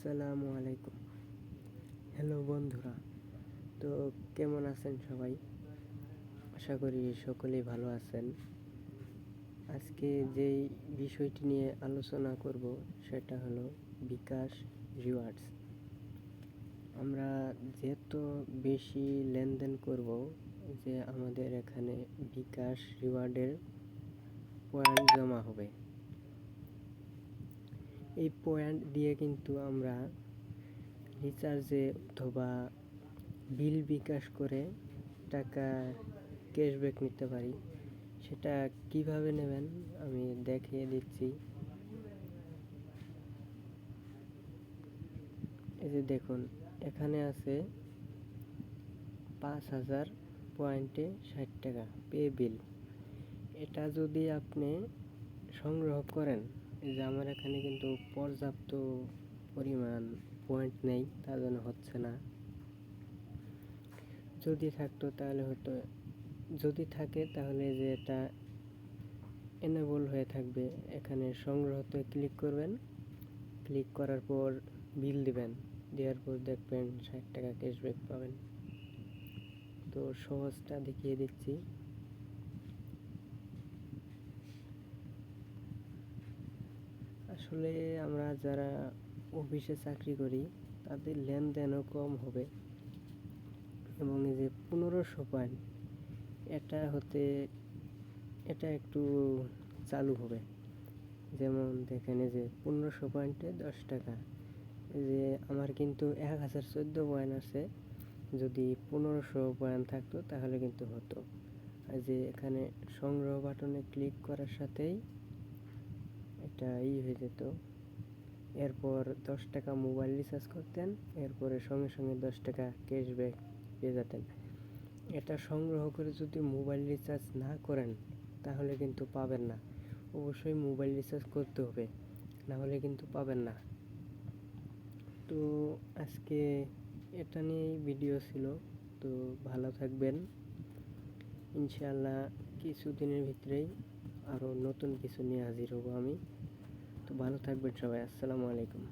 আসসালামু আলাইকুম। হ্যালো বন্ধুরা, তো কেমন আছেন সবাই? আশা করি সকলেই ভালো আছেন। আজকে যেই বিষয়টি নিয়ে আলোচনা করব সেটা হলো বিকাশ রিওয়ার্ডস। আমরা যত বেশি লেনদেন করব, যে আমাদের এখানে বিকাশ রিওয়ার্ডের পয়েন্ট জমা হবে। এই পয়েন্ট দিয়ে কিন্তু আমরা রিচার্জে অথবা বিল বিকাশ করে টাকা ক্যাশব্যাক নিতে পারি। সেটা কিভাবে নেবেন আমি দেখিয়ে দিচ্ছি। এই যে দেখুন, এখানে আছে 5,000 পয়েন্টে 60 টাকা পে বিল। এটা যদি আপনি সংগ্রহ করেন, এই যে আমার এখানে কিন্তু পর্যাপ্ত পরিমাণ পয়েন্ট নেই, তার জন্য হচ্ছে না। যদি থাকতো তাহলে হতো, যদি থাকে তাহলে যে এটা এনেবল হয়ে থাকবে। এখানে সংগ্রহতে ক্লিক করবেন, ক্লিক করার পর বিল দিবেন, দেওয়ার পর দেখবেন 60 টাকা ক্যাশব্যাক পাবেন। তো সহজটা দেখিয়ে দিচ্ছি। আসলে আমরা যারা অফিসে চাকরি করি তাদের লেনদেনও কম হবে। এবং এই যে 1500 পয়েন্ট, এটা একটু চালু হবে। যেমন দেখেন, এই যে 1500 পয়েন্টে 10 টাকা। এই যে আমার কিন্তু 1014 পয়েন্ট আছে, যদি 1500 পয়েন্ট থাকতো তাহলে কিন্তু হতো। আর যে এখানে সংগ্রহ বাটনে ক্লিক করার সাথেই এটা হয়ে যেত। এরপর 10 টাকা মোবাইল রিচার্জ করতেন, এরপরে সঙ্গে সঙ্গে 10 টাকা ক্যাশব্যাক পেয়ে যেতেন। এটা সংগ্রহ করে যদি মোবাইল রিচার্জ না করেন তাহলে কিন্তু পাবেন না। অবশ্যই মোবাইল রিচার্জ করতে হবে, না হলে কিন্তু পাবেন না। তো আজকে এটা নিয়েই ভিডিও ছিল। তো ভালো থাকবেন। ইনশাআল্লাহ কিছুদিনের ভিতরেই আরও নতুন কিছু নিয়ে হাজির হব আমি। তো ভালো থাকবেন সবাই। আসসালামু আলাইকুম।